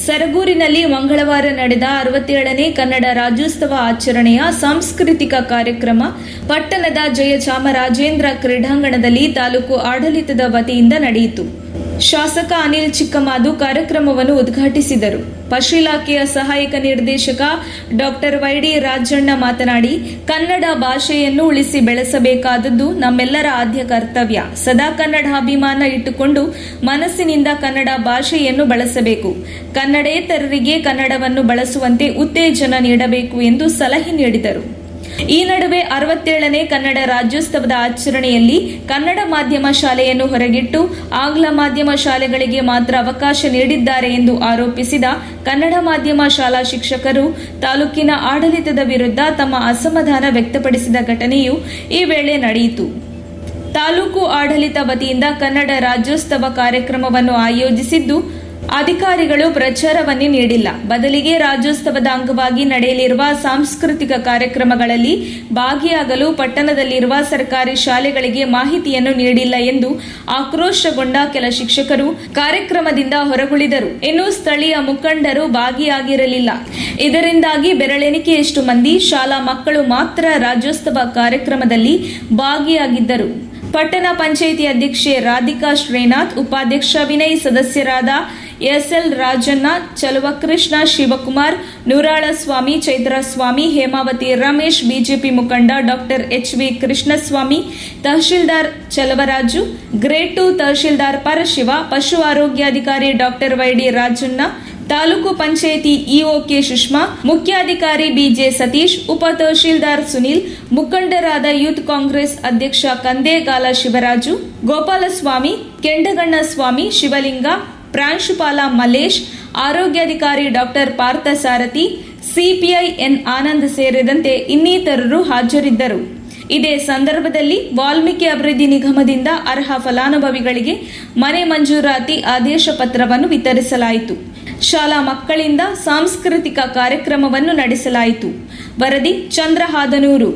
ಸರಗೂರಿನಲ್ಲಿ ಮಂಗಳವಾರ ನಡೆದ 67ನೇ ಕನ್ನಡ ರಾಜ್ಯೋತ್ಸವ ಆಚರಣೆಯ ಸಾಂಸ್ಕೃತಿಕ ಕಾರ್ಯಕ್ರಮ ಪಟ್ಟಣದ ಜಯಚಾಮರಾಜೇಂದ್ರ ಕ್ರೀಡಾಂಗಣದಲ್ಲಿ ತಾಲೂಕು ಆಡಳಿತದ ವತಿಯಿಂದ ನಡೆಯಿತು. ಶಾಸಕ ಅನಿಲ್ ಚಿಕ್ಕಮಾದು ಕಾರ್ಯಕ್ರಮವನ್ನು ಉದ್ಘಾಟಿಸಿದರು. ಪಶು ಇಲಾಖೆಯ ಸಹಾಯಕ ನಿರ್ದೇಶಕ ಡಾಕ್ಟರ್ ವೈಡಿ ರಾಜಣ್ಣ ಮಾತನಾಡಿ, ಕನ್ನಡ ಭಾಷೆಯನ್ನು ಉಳಿಸಿ ಬೆಳೆಸಬೇಕಾದದ್ದು ನಮ್ಮೆಲ್ಲರ ಆದ್ಯ ಕರ್ತವ್ಯ. ಸದಾ ಕನ್ನಡಾಭಿಮಾನ ಇಟ್ಟುಕೊಂಡು ಮನಸ್ಸಿನಿಂದ ಕನ್ನಡ ಭಾಷೆಯನ್ನು ಬಳಸಬೇಕು. ಕನ್ನಡೇತರರಿಗೆ ಕನ್ನಡವನ್ನು ಬಳಸುವಂತೆ ಉತ್ತೇಜನ ನೀಡಬೇಕು ಎಂದು ಸಲಹೆ ನೀಡಿದರು. ಈ ನಡುವೆ 67ನೇ ಕನ್ನಡ ರಾಜ್ಯೋತ್ಸವದ ಆಚರಣೆಯಲ್ಲಿ ಕನ್ನಡ ಮಾಧ್ಯಮ ಶಾಲೆಯನ್ನು ಹೊರಗಿಟ್ಟು ಆಂಗ್ಲ ಮಾಧ್ಯಮ ಶಾಲೆಗಳಿಗೆ ಮಾತ್ರ ಅವಕಾಶ ನೀಡಿದ್ದಾರೆ ಎಂದು ಆರೋಪಿಸಿದ ಕನ್ನಡ ಮಾಧ್ಯಮ ಶಾಲಾ ಶಿಕ್ಷಕರು ತಾಲೂಕಿನ ಆಡಳಿತದ ವಿರುದ್ಧ ತಮ್ಮ ಅಸಮಾಧಾನ ವ್ಯಕ್ತಪಡಿಸಿದ ಘಟನೆಯು ಈ ವೇಳೆ ನಡೆಯಿತು. ತಾಲೂಕು ಆಡಳಿತ ವತಿಯಿಂದ ಕನ್ನಡ ರಾಜ್ಯೋತ್ಸವ ಕಾರ್ಯಕ್ರಮವನ್ನು ಆಯೋಜಿಸಿದ್ದು, ಅಧಿಕಾರಿಗಳು ಪ್ರಚಾರವನ್ನೇ ನೀಡಿಲ್ಲ. ಬದಲಿಗೆ ರಾಜ್ಯೋತ್ಸವದ ಅಂಗವಾಗಿ ನಡೆಯಲಿರುವ ಸಾಂಸ್ಕೃತಿಕ ಕಾರ್ಯಕ್ರಮಗಳಲ್ಲಿ ಭಾಗಿಯಾಗಲು ಪಟ್ಟಣದಲ್ಲಿರುವ ಸರ್ಕಾರಿ ಶಾಲೆಗಳಿಗೆ ಮಾಹಿತಿಯನ್ನು ನೀಡಿಲ್ಲ ಎಂದು ಆಕ್ರೋಶಗೊಂಡ ಕೆಲ ಶಿಕ್ಷಕರು ಕಾರ್ಯಕ್ರಮದಿಂದ ಹೊರಗುಳಿದರು. ಇನ್ನು ಸ್ಥಳೀಯ ಮುಖಂಡರು ಭಾಗಿಯಾಗಿರಲಿಲ್ಲ. ಇದರಿಂದಾಗಿ ಬೆರಳೆಣಿಕೆಯಷ್ಟು ಮಂದಿ ಶಾಲಾ ಮಕ್ಕಳು ಮಾತ್ರ ರಾಜ್ಯೋತ್ಸವ ಕಾರ್ಯಕ್ರಮದಲ್ಲಿ ಭಾಗಿಯಾಗಿದ್ದರು. ಪಟ್ಟಣ ಪಂಚಾಯಿತಿ ಅಧ್ಯಕ್ಷೆ ರಾಧಿಕಾ ಶ್ರೀನಾಥ್, ಉಪಾಧ್ಯಕ್ಷ ವಿನಯ್, ಸದಸ್ಯರಾದ ಎಸ್ಎಲ್ ರಾಜಣ್ಣ, ಚಲುವಕೃಷ್ಣ, ಶಿವಕುಮಾರ್, ನೂರಾಳಸ್ವಾಮಿ, ಚೈತ್ರಸ್ವಾಮಿ, ಹೇಮಾವತಿ ರಮೇಶ್, ಬಿಜೆಪಿ ಮುಖಂಡ ಡಾಕ್ಟರ್ ಎಚ್.ವಿ. ಕೃಷ್ಣಸ್ವಾಮಿ, ತಹಶೀಲ್ದಾರ್ ಚಲವರಾಜು, ಗ್ರೇಡ್ 2 ತಹಶೀಲ್ದಾರ್ ಪರಶಿವ, ಪಶು ಆರೋಗ್ಯಾಧಿಕಾರಿ doctor ವೈಡಿ Rajanna, taluk panchayat EO K Sushma, ಮುಖ್ಯಾಧಿಕಾರಿ ಬಿಜೆ ಸತೀಶ್, ಉಪ ತಹಶೀಲ್ದಾರ್ ಸುನೀಲ್, ಮುಖಂಡರಾದ ಯೂತ್ ಕಾಂಗ್ರೆಸ್ ಅಧ್ಯಕ್ಷ ಕಂದೇಗಾಲ ಶಿವರಾಜು, ಗೋಪಾಲಸ್ವಾಮಿ, ಕೆಂಡಗಣ್ಣಸ್ವಾಮಿ, ಶಿವಲಿಂಗ, ಪ್ರಾಂಶುಪಾಲ ಮಲ್ಲೇಶ್, ಆರೋಗ್ಯಾಧಿಕಾರಿ doctor Parthasarathy, CPI N Anand ಸೇರಿದಂತೆ ಇನ್ನಿತರರು ಹಾಜರಿದ್ದರು. ಇದೇ ಸಂದರ್ಭದಲ್ಲಿ ವಾಲ್ಮೀಕಿ ಅಭಿವೃದ್ಧಿ ನಿಗಮದಿಂದ ಅರ್ಹ ಫಲಾನುಭವಿಗಳಿಗೆ ಮನೆ ಮಂಜೂರಾತಿ ಆದೇಶ ಪತ್ರವನ್ನು ವಿತರಿಸಲಾಯಿತು. ಶಾಲಾ ಮಕ್ಕಳಿಂದ ಸಾಂಸ್ಕೃತಿಕ ಕಾರ್ಯಕ್ರಮವನ್ನು ನಡೆಸಲಾಯಿತು. ವರದಿ ಚಂದ್ರಹಾದನೂರು.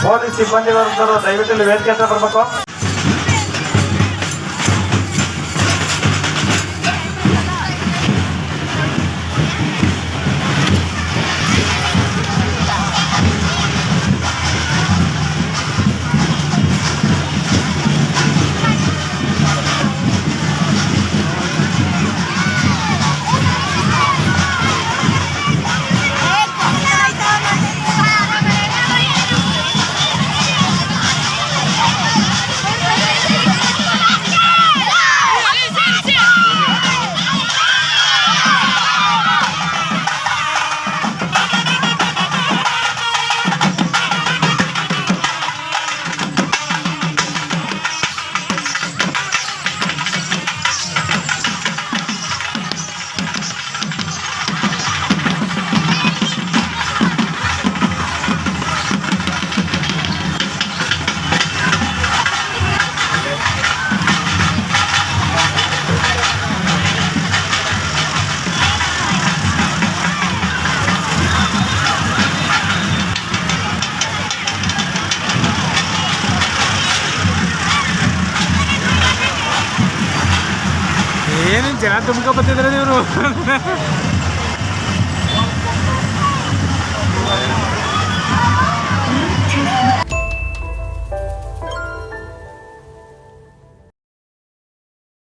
ಪೊಲೀಸ್ ಸಿಬ್ಬಂದಿಗಳು ದಯವಿಟ್ಟು ಇಲ್ಲಿ ವೇದಿಕೆ ಹತ್ರ ಬರಬೇಕು. ಏನು ಜನ ತುಂಬ್ಕೊಬತ್ತಿದ್ರೆ ಇವರು